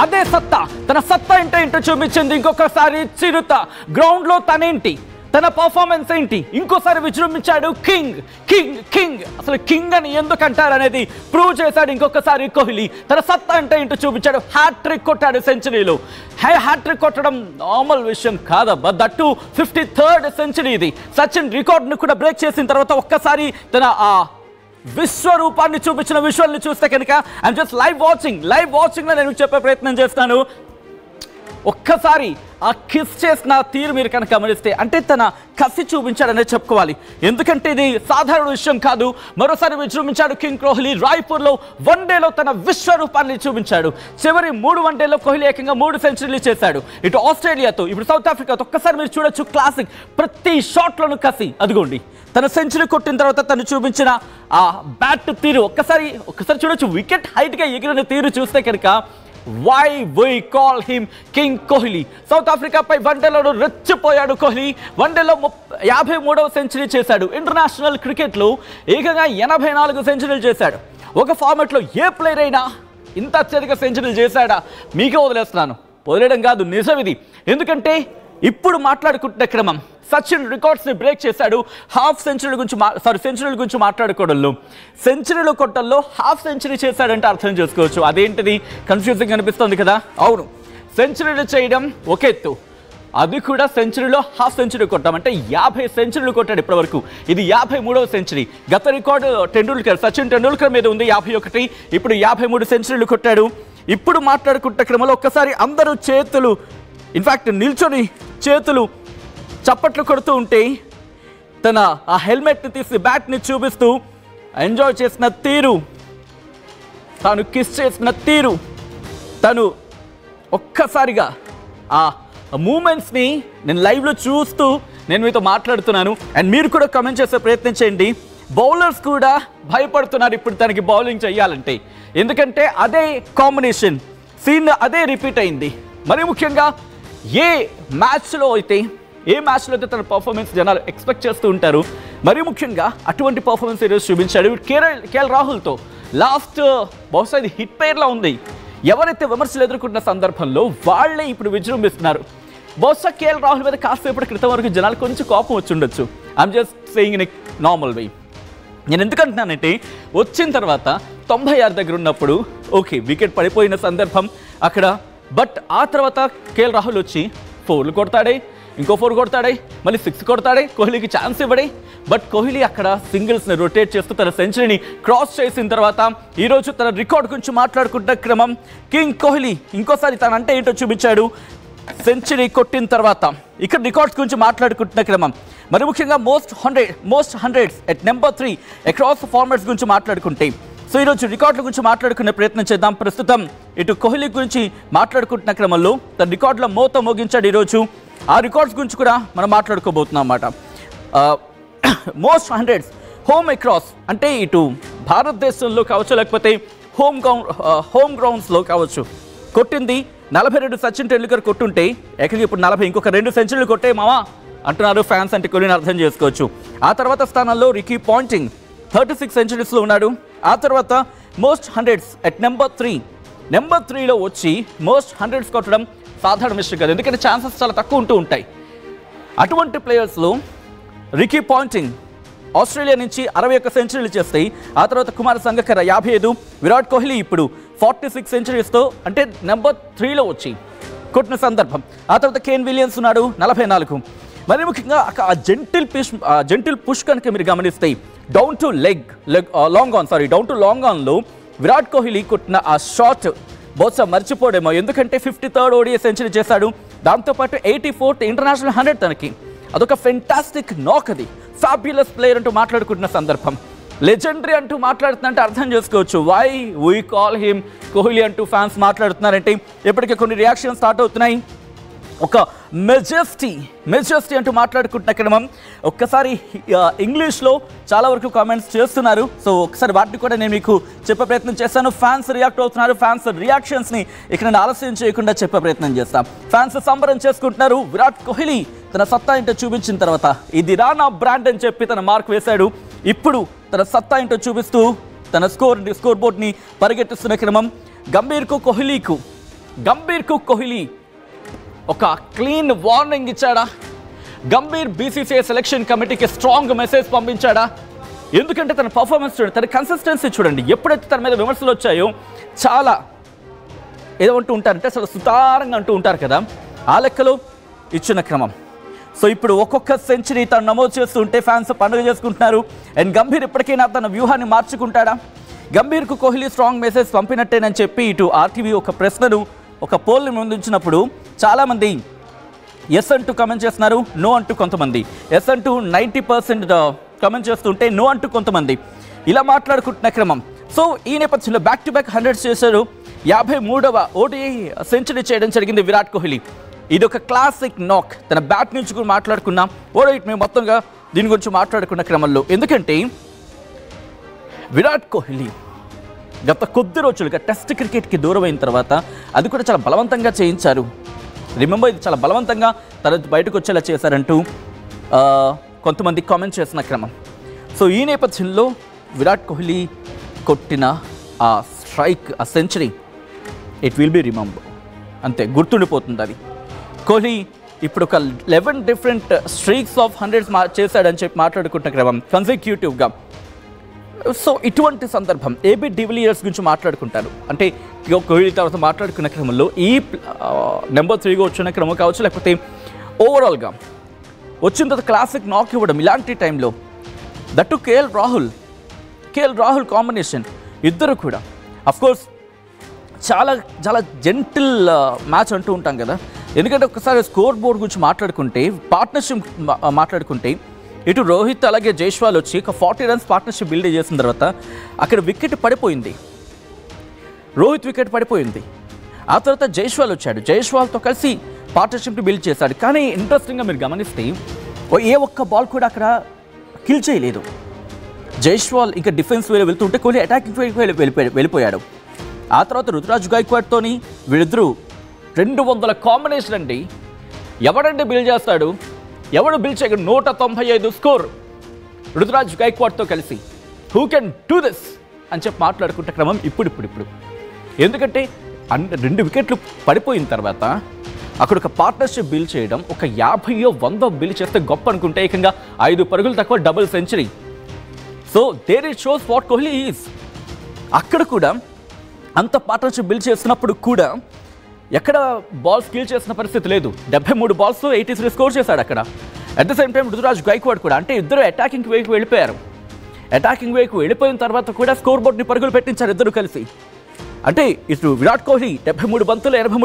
అదే సత్తా, తన సత్తా ఏంటో చూపించింది ఇంకొకసారి చిరుత. గ్రౌండ్లో తనేంటి, తన పర్ఫార్మెన్స్ ఏంటి, ఇంకోసారి విజృంభించాడు. కింగ్ కింగ్ కింగ్, అసలు కింగ్ అని ఎందుకు అంటారు అనేది ప్రూవ్ చేశాడు ఇంకొకసారి కోహ్లీ. తన సత్తా ఏంటో చూపించాడు. హ్యాట్రిక్ కొట్టాడు సెంచరీలో. హ్యాట్రిక్ కొట్టడం నార్మల్ విషయం కాదబ్బా, దట్టు 53rd సెంచరీ. ఇది సచిన్ రికార్డ్ను కూడా బ్రేక్ చేసిన తర్వాత ఒక్కసారి తన ఆ విశ్వరూపాన్ని చూపించిన విజువల్ని చూస్తే కనుక ఐఎమ్ జస్ట్ లైవ్ వాచింగ్లో నేను చెప్పే ప్రయత్నం చేస్తాను. ఒక్కసారి ఆ కిస్ చేసిన తీరు మీరు కనుక గమనిస్తే అంటే తన కసి చూపించాడనే చెప్పుకోవాలి. ఎందుకంటే ఇది సాధారణ విషయం కాదు. మరోసారి విజృంభించాడు కింగ్ కోహ్లీ. రాయ్పూర్లో వన్డేలో తన విశ్వరూపాన్ని చూపించాడు. చివరి 3 వన్డేల్లో కోహ్లీ ఏకంగా 3 సెంచరీలు చేశాడు. ఇటు ఆస్ట్రేలియాతో, ఇప్పుడు సౌత్ ఆఫ్రికాతో. ఒక్కసారి మీరు చూడొచ్చు క్లాసిక్, ప్రతి షాట్లోనూ కసి. అదిగోండి తన సెంచరీ కొట్టిన తర్వాత తను చూపించిన ఆ బ్యాట్ తీరు ఒక్కసారి చూడొచ్చు. వికెట్ హైట్గా ఎగిరిన తీరు చూస్తే కనుక why we call him king Kohli. South ఆఫ్రికాపై వన్డేలో రెచ్చిపోయాడు కోహ్లీ. వన్డేలో 53వ సెంచరీ చేశాడు. ఇంటర్నేషనల్ క్రికెట్లో ఏకంగా 84 సెంచరీలు చేశాడు. ఒక ఫార్మాట్లో ఏ ప్లేయర్ అయినా ఇంత అత్యధిక సెంచరీలు చేశాడా? మీకే వదిలేస్తున్నాను, వదిలేయడం కాదు, నిజం ఇది. ఎందుకంటే ఇప్పుడు మాట్లాడుకుంటున్న క్రమం సచిన్ రికార్డ్స్ని బ్రేక్ చేశాడు. సెంచరీల గురించి మాట్లాడుకోవడంలో, సెంచరీలు కొట్టల్లో హాఫ్ సెంచరీ చేశాడంటే అర్థం చేసుకోవచ్చు. అదేంటిది కన్ఫ్యూజింగ్ అనిపిస్తుంది కదా. అవును, సెంచరీలు చేయడం ఒక ఎత్తు, అది కూడా సెంచరీలో హాఫ్ సెంచరీ కొట్టామంటే 50 సెంచరీలు కొట్టాడు ఇప్పటివరకు. ఇది 53వ సెంచరీ. గత రికార్డు సచిన్ టెండూల్కర్ మీద ఉంది 51. ఇప్పుడు 53 సెంచరీలు కొట్టాడు. ఇప్పుడు మాట్లాడుకుంటున్న క్రమంలో ఒక్కసారి అందరూ చేతులు, ఇన్ఫ్యాక్ట్ నిల్చొని చేతులు చప్పట్లు కొడుతూ ఉంటే తన ఆ హెల్మెట్ని తీసి బ్యాట్ని చూపిస్తూ ఎంజాయ్ చేసిన తీరు, తాను కిస్ చేసిన తీరు, తను ఒక్కసారిగా ఆ మూమెంట్స్ని నేను లైవ్లో చూస్తూ నేను మీతో మాట్లాడుతున్నాను. అండ్ మీరు కూడా కామెంట్ చేసే ప్రయత్నం చేయండి. బౌలర్స్ కూడా భయపడుతున్నారు ఇప్పుడు తనకి బౌలింగ్ చేయాలంటే. ఎందుకంటే అదే కాంబినేషన్ సీన్ అదే రిపీట్ అయింది. మరి ముఖ్యంగా ఏ మ్యాచ్లో అయితే తన పర్ఫార్మెన్స్ జనాలు ఎక్స్పెక్ట్ చేస్తూ ఉంటారు. మరి ముఖ్యంగా అటువంటి పర్ఫార్మెన్స్ ఈరోజు చూపించాడు. కేఎల్ రాహుల్తో లాస్ట్ బహుశా ఇది హిట్ పేర్లో ఉంది. ఎవరైతే విమర్శలు ఎదుర్కొంటున్న సందర్భంలో వాళ్ళే ఇప్పుడు విజృంభిస్తున్నారు. బహుశా కేఎల్ రాహుల్ మీద కాసేపటి క్రితం వరకు జనాలు కొంచెం కోపం వచ్చి ఉండొచ్చు. I'm just saying in a normal వే. నేను ఎందుకంటున్నానంటే వచ్చిన తర్వాత 96 దగ్గర ఉన్నప్పుడు ఓకే వికెట్ పడిపోయిన సందర్భం అక్కడ. బట్ ఆ తర్వాత కేఎల్ రాహుల్ వచ్చి 4లు కొడతాడే, ఇంకో 4 కొడతాడే, మళ్ళీ 6 కొడతాడే, కోహ్లీకి ఛాన్స్ ఇవ్వడే. బట్ కోహ్లీ అక్కడ సింగిల్స్ని రొటేట్ చేస్తూ తన సెంచరీని క్రాస్ చేసిన తర్వాత ఈరోజు తన రికార్డ్ గురించి మాట్లాడుకుంటున్న క్రమం కింగ్ కోహ్లీ ఇంకోసారి తన అంటే ఏంటో చూపించాడు. సెంచరీ కొట్టిన తర్వాత ఇక్కడ రికార్డ్స్ గురించి మాట్లాడుకుంటున్న క్రమం, మరి ముఖ్యంగా most hundreds at number 3 across formats గురించి మాట్లాడుకుంటే, సో ఈరోజు రికార్డుల గురించి మాట్లాడుకునే ప్రయత్నం చేద్దాం. ప్రస్తుతం ఇటు కోహ్లీ గురించి మాట్లాడుకుంటున్న క్రమంలో తన రికార్డుల మోత మోగించాడు ఈరోజు. ఆ రికార్డ్స్ గురించి కూడా మనం మాట్లాడుకోబోతున్నాం అన్నమాట. మోస్ట్ హండ్రెడ్స్ హోమ్ అక్రాస్ అంటే ఇటు భారతదేశంలో కావచ్చు లేకపోతే హోమ్ గ్రౌండ్స్లో కావచ్చు కొట్టింది 42 సచిన్ టెండూల్కర్ కొట్టుంటే ఏకంగా ఇప్పుడు 40 ఇంకొక 2 సెంచరీలు కొట్టే మావా అంటున్నారు ఫ్యాన్స్. అంటే కోహ్లీని అర్థం చేసుకోవచ్చు. ఆ తర్వాత స్థానంలో రికీ పాయింటింగ్ 36 సెంచరీస్లో ఉన్నాడు. ఆ తర్వాత మోస్ట్ హండ్రెడ్స్ ఎట్ నెంబర్ 3లో వచ్చి మోస్ట్ హండ్రెడ్స్ కొట్టడం సాధారణ విషయం కాదు. ఎందుకంటే ఛాన్సెస్ చాలా తక్కువ ఉంటూ ఉంటాయి. అటువంటి ప్లేయర్స్లో రికీ పాయింటింగ్ ఆస్ట్రేలియా నుంచి 61 సెంచరీలు చేస్తాయి. ఆ తర్వాత కుమార్ సంగక్కర 55, విరాట్ కోహ్లీ ఇప్పుడు 46 సెంచరీస్తో అంటే నెంబర్ 3లో వచ్చి కొట్టిన సందర్భం. ఆ తర్వాత కేన్ విలియమ్స్ ఉన్నాడు 44. మరి ముఖ్యంగా ఆ జెంటిల్ పుష్ కనుక మీరు గమనిస్తే డౌన్ టు లాంగ్ ఆన్లో విరాట్ కోహ్లీ కొట్టిన ఆ షాట్ బహుశా మర్చిపోడేమో. ఎందుకంటే 53rd ODI సెంచరీ చేశాడు. దాంతోపాటు 84th ఇంటర్నేషనల్ 100 తనకి. అదొక ఫెంటాస్టిక్ నాక్. అది ఫ్యాబ్యులస్ ప్లేయర్ అంటూ మాట్లాడుకుంటున్న సందర్భం, లెజెండరీ అంటూ మాట్లాడుతుందంటే అర్థం చేసుకోవచ్చు. Why we call him Kohli అంటూ ఫ్యాన్స్ మాట్లాడుతున్నారంటే ఇప్పటికే కొన్ని రియాక్షన్స్ స్టార్ట్ అవుతున్నాయి. ఒక మెజెస్టీ అంటూ మాట్లాడుకుంటున్న క్రమం ఒక్కసారి ఇంగ్లీష్లో చాలా వరకు కామెంట్స్ చేస్తున్నారు. సో ఒకసారి వాటిని కూడా నేను మీకు చెప్పే ప్రయత్నం చేస్తాను. ఫ్యాన్స్ రియాక్ట్ అవుతున్నారు. ఫ్యాన్స్ రియాక్షన్స్ని ఇక్కడ నేను ఆలస్యం చేయకుండా చెప్పే ప్రయత్నం చేస్తాను. ఫ్యాన్స్ సంబరం చేసుకుంటున్నారు. విరాట్ కోహ్లీ తన సత్తా ఏంటో చూపించిన తర్వాత ఇది రానా బ్రాండ్ అని చెప్పి తన మార్క్ వేశాడు. ఇప్పుడు తన సత్తా ఏంటో చూపిస్తూ తన స్కోర్ బోర్డ్ని పరిగెట్టిస్తున్న క్రమం గంభీర్కు కోహ్లీకు గంభీర్కు కోహ్లీ ఒక క్లీన్ వార్నింగ్ ఇచ్చాడా? గంభీర్ బీసీసీఐ సెలక్షన్ కమిటీకి స్ట్రాంగ్ మెసేజ్ పంపించాడా? ఎందుకంటే తన పర్ఫార్మెన్స్ చూడండి, తన కన్సిస్టెన్సీ చూడండి. ఎప్పుడైతే తన మీద విమర్శలు వచ్చాయో చాలా ఏదో అంటూ ఉంటారంటే అసలు సుతారంగా అంటూ ఉంటారు కదా, ఆ లెక్కలో ఇచ్చిన క్రమం. సో ఇప్పుడు ఒక్కొక్క సెంచరీ తను నమోదు చేస్తుంటే ఫ్యాన్స్ పండుగ చేసుకుంటున్నారు. అండ్ గంభీర్ ఇప్పటికైనా తన వ్యూహాన్ని మార్చుకుంటాడా? గంభీర్కు కోహ్లీ స్ట్రాంగ్ మెసేజ్ పంపినట్టేనని చెప్పి ఇటు ఆర్టీవీ ఒక ప్రశ్నను, ఒక పోల్ని ముందుంచినప్పుడు చాలామంది ఎస్ అంటూ కమెంట్ చేస్తున్నారు, నో అంటూ కొంతమంది. ఎస్ అంటూ 90% కమెంట్ చేస్తుంటే నో అంటూ కొంతమంది ఇలా మాట్లాడుకుంటున్న క్రమం. సో ఈ నేపథ్యంలో బ్యాక్ టు బ్యాక్ 100 చేశారు. 53వ ఓడిఐ సెంచరీ చేయడం జరిగింది విరాట్ కోహ్లీ. ఇది ఒక క్లాసిక్ నాక్. తన బ్యాట్ నుంచి కూడా మాట్లాడుకున్నాం, ఓడిఐ మేము మొత్తంగా దీని గురించి మాట్లాడుకున్న క్రమంలో. ఎందుకంటే విరాట్ కోహ్లీ గత కొద్ది రోజులుగా టెస్ట్ క్రికెట్కి దూరం అయిన తర్వాత అది కూడా చాలా బలవంతంగా చేయించారు. రిమెంబర్, ఇది చాలా బలవంతంగా తన బయటకు వచ్చేలా చేశారంటూ కొంతమంది కామెంట్ చేసిన క్రమం. సో ఈ నేపథ్యంలో విరాట్ కోహ్లీ కొట్టిన ఆ స్ట్రైక్, ఆ century, it will be remember, అంతే గుర్తుండిపోతుంది అది. కోహ్లీ ఇప్పుడు ఒక 11 డిఫరెంట్ స్ట్రీక్స్ ఆఫ్ 100s చేశాడని చెప్పి మాట్లాడుకుంటున్న క్రమం కన్సిక్యూటివ్గా. సో ఇటువంటి సందర్భం ఏబీ డివిలియర్స్ గురించి మాట్లాడుకుంటారు. అంటే కోహ్లీ తర్వాత మాట్లాడుకున్న క్రమంలో ఈ నెంబర్ 3గా వచ్చిన క్రమం కావచ్చు, లేకపోతే ఓవరాల్గా వచ్చిన తర్వాత క్లాసిక్ నాక్ ఇవ్వడం ఇలాంటి టైంలో, దట్టు కేఎల్ రాహుల్ కాంబినేషన్ ఇద్దరు కూడా అఫ్కోర్స్ చాలా చాలా జెంటిల్ మ్యాచ్ అంటూ ఉంటాం కదా. ఎందుకంటే ఒకసారి స్కోర్ బోర్డ్ గురించి మాట్లాడుకుంటే, పార్ట్నర్షిప్ మాట్లాడుకుంటే, ఇటు రోహిత్ అలాగే జైస్వాల్ వచ్చి ఒక 40 రన్స్ పార్ట్నర్షిప్ బిల్డ్ చేసిన తర్వాత అక్కడ వికెట్ పడిపోయింది, రోహిత్ వికెట్ పడిపోయింది. ఆ తర్వాత జైస్వాల్ వచ్చాడు, జైస్వాల్తో కలిసి పార్ట్నర్షిప్ని బిల్డ్ చేశాడు. కానీ ఇంట్రెస్టింగ్గా మీరు గమనిస్తే ఏ ఒక్క బాల్ కూడా అక్కడ కిల్ చేయలేదు. జైస్వాల్ ఇంకా డిఫెన్స్ వేలో వెళ్తుంటే కోహ్లీ అటాకింగ్ వెళ్ళిపోయాడు. ఆ తర్వాత రుతురాజ్ గైక్వాడ్తోని వీళ్ళిద్దరూ 200 కాంబినేషన్ అండి. ఎవడంటే బిల్డ్ చేస్తాడు, ఎవడు బిల్డ్ చేయగలడు? 195 స్కోర్ రుతురాజ్ గైక్వాడ్తో కలిసి. హూ కెన్ డూ దిస్ అని చెప్పి మాట్లాడుకుంటే క్రమం ఇప్పుడు ఎందుకంటే 2 వికెట్లు పడిపోయిన తర్వాత అక్కడ ఒక పార్ట్నర్షిప్ బిల్డ్ చేయడం, ఒక 50 100 బిల్డ్ చేస్తే గొప్ప అనుకుంటే ఏకంగా 5 పరుగులు తక్కువ double century. So there it shows what Kohli is. అక్కడ కూడా అంత పార్ట్నర్షిప్ బిల్డ్ చేస్తున్నప్పుడు కూడా ఎక్కడ బాల్స్ కిల్ చేసిన పరిస్థితి లేదు. 73 బాల్స్తో 83 స్కోర్ చేశాడు అక్కడ. At the same time Ruturaj Gaikwad కూడా, అంటే ఇద్దరు అటాకింగ్ వేకి వెళ్ళిపోయారు. అటాకింగ్ వేకి వెళ్ళిపోయిన తర్వాత కూడా స్కోర్ బోర్డ్ని పరుగులు పెట్టించారు ఇద్దరు కలిసి. అంటే ఇటు విరాట్ కోహ్లీ 73 బంతులు 83